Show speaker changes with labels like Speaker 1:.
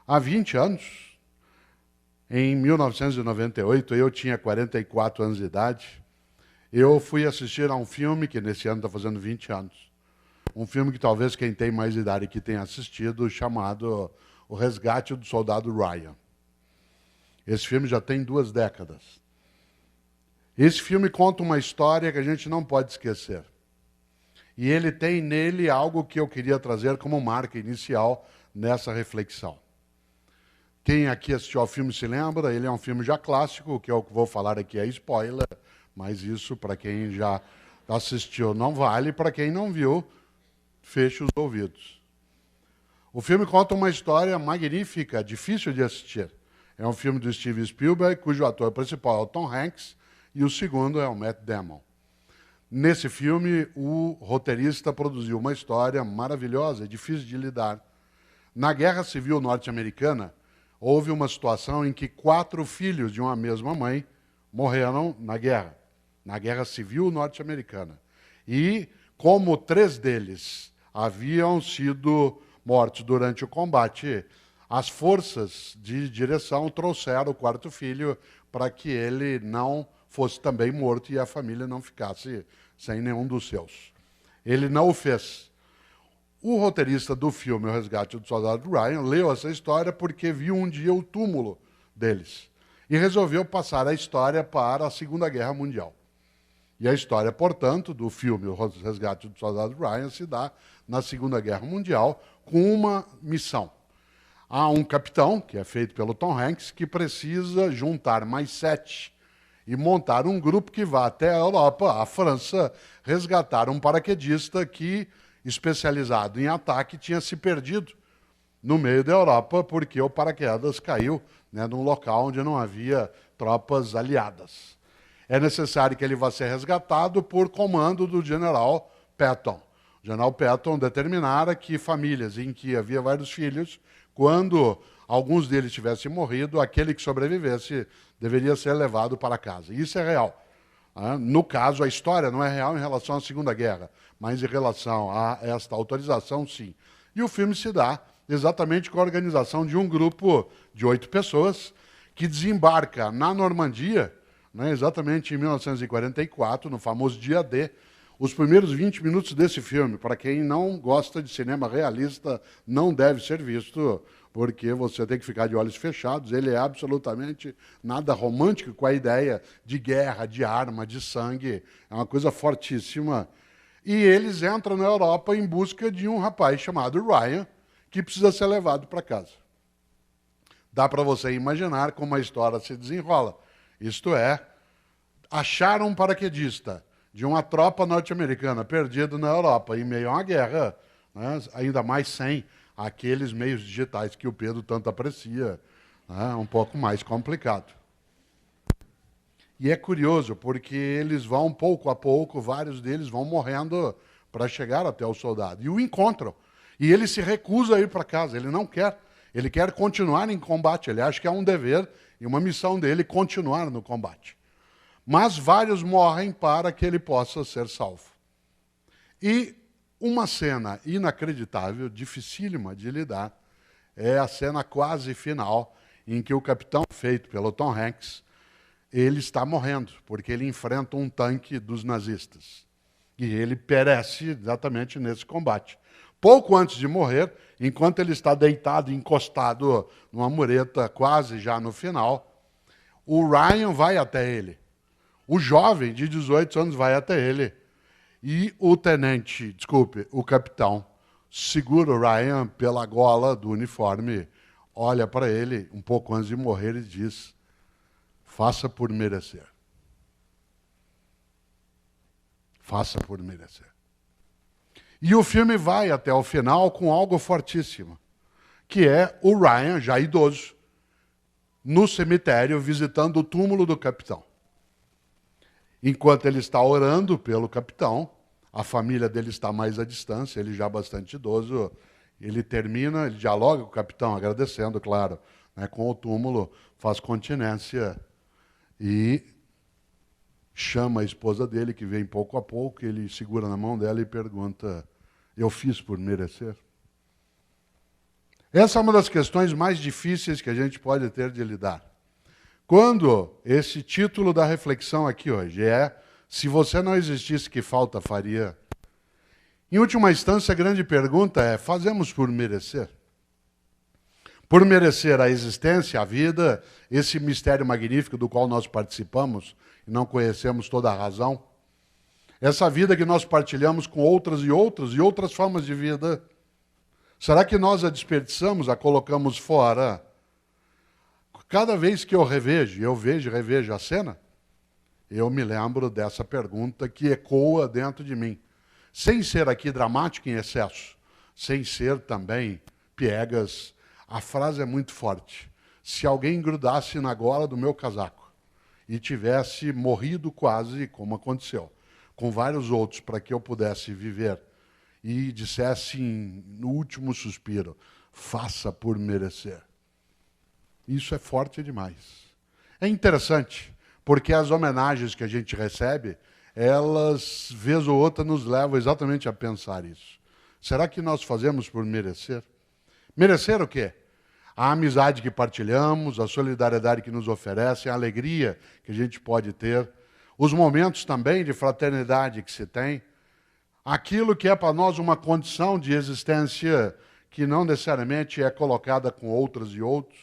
Speaker 1: Há 20 anos, em 1998, eu tinha 44 anos de idade, eu fui assistir a um filme que nesse ano está fazendo 20 anos. Um filme que talvez quem tem mais idade que tenha assistido, chamado O Resgate do Soldado Ryan. Esse filme já tem 2 décadas. Esse filme conta uma história que a gente não pode esquecer. E ele tem nele algo que eu queria trazer como marca inicial nessa reflexão. Quem aqui assistiu ao filme se lembra, ele é um filme já clássico, o que eu vou falar aqui é spoiler, mas isso para quem já assistiu não vale, para quem não viu, feche os ouvidos. O filme conta uma história magnífica, difícil de assistir. É um filme do Steven Spielberg, cujo ator principal é o Tom Hanks, e o segundo é o Matt Damon. Nesse filme, o roteirista produziu uma história maravilhosa, difícil de lidar. Na Guerra Civil Norte-Americana, houve uma situação em que 4 filhos de uma mesma mãe morreram na Guerra Civil Norte-Americana. E, como 3 deles haviam sido mortos durante o combate, as forças de direção trouxeram o 4º filho para que ele não fosse também morto e a família não ficasse sem nenhum dos seus. Ele não o fez. O roteirista do filme O Resgate do Soldado Ryan leu essa história porque viu um dia o túmulo deles e resolveu passar a história para a Segunda Guerra Mundial. E a história, portanto, do filme O Resgate do Soldado Ryan se dá na Segunda Guerra Mundial com uma missão. Há um capitão, que é feito pelo Tom Hanks, que precisa juntar mais 7 e montar um grupo que vá até a Europa, a França, resgatar um paraquedista que, especializado em ataque, tinha se perdido no meio da Europa porque o paraquedas caiu, num local onde não havia tropas aliadas. É necessário que ele vá ser resgatado por comando do general Patton. O general Patton determinara que famílias em que havia vários filhos, quando alguns deles tivessem morrido, aquele que sobrevivesse deveria ser levado para casa. Isso é real. No caso, a história não é real em relação à Segunda Guerra, mas em relação a esta autorização, sim. E o filme se dá exatamente com a organização de um grupo de 8 pessoas que desembarca na Normandia, exatamente em 1944, no famoso dia D. Os primeiros 20 minutos desse filme, para quem não gosta de cinema realista, não deve ser visto, porque você tem que ficar de olhos fechados. Ele é absolutamente nada romântico com a ideia de guerra, de arma, de sangue. É uma coisa fortíssima. E eles entram na Europa em busca de um rapaz chamado Ryan, que precisa ser levado para casa. Dá para você imaginar como a história se desenrola. Isto é, acharam um paraquedista de uma tropa norte-americana perdido na Europa, em meio a uma guerra, ainda mais sem aqueles meios digitais que o Pedro tanto aprecia, um pouco mais complicado. E é curioso, porque eles vão, pouco a pouco, vários deles vão morrendo para chegar até o soldado. E o encontram. E ele se recusa a ir para casa, ele não quer. Ele quer continuar em combate, ele acha que é um dever e uma missão dele continuar no combate. Mas vários morrem para que ele possa ser salvo. E uma cena inacreditável, dificílima de lidar, é a cena quase final, em que o capitão, feito pelo Tom Hanks, ele está morrendo, porque ele enfrenta um tanque dos nazistas. E ele perece exatamente nesse combate. Pouco antes de morrer, enquanto ele está deitado, encostado numa mureta, quase já no final, o Ryan vai até ele. O jovem de 18 anos vai até ele. E o capitão, segura o Ryan pela gola do uniforme, olha para ele, um pouco antes de morrer, e diz: faça por merecer. Faça por merecer. E o filme vai até o final com algo fortíssimo, que é o Ryan, já idoso, no cemitério, visitando o túmulo do capitão. Enquanto ele está orando pelo capitão, a família dele está mais à distância, ele já bastante idoso, ele termina, ele dialoga com o capitão, agradecendo, claro, com o túmulo, faz continência e chama a esposa dele, que vem pouco a pouco, ele segura na mão dela e pergunta: eu fiz por merecer? Essa é uma das questões mais difíceis que a gente pode ter de lidar. Quando esse título da reflexão aqui hoje é "Se você não existisse, que falta faria?" Em última instância, a grande pergunta é: fazemos por merecer? Por merecer a existência, a vida, esse mistério magnífico do qual nós participamos e não conhecemos toda a razão? Essa vida que nós partilhamos com outras e outras formas de vida. Será que nós a desperdiçamos, a colocamos fora? Cada vez que eu vejo e revejo a cena, eu me lembro dessa pergunta que ecoa dentro de mim. Sem ser aqui dramático em excesso, sem ser também piegas, a frase é muito forte. Se alguém grudasse na gola do meu casaco e tivesse morrido quase, como aconteceu, com vários outros, para que eu pudesse viver, e dissesse no último suspiro, faça por merecer. Isso é forte demais. É interessante, porque as homenagens que a gente recebe, elas, vez ou outra, nos levam exatamente a pensar isso. Será que nós fazemos por merecer? Merecer o quê? A amizade que partilhamos, a solidariedade que nos oferecem, a alegria que a gente pode ter, os momentos também de fraternidade que se tem, aquilo que é para nós uma condição de existência que não necessariamente é colocada com outras e outros.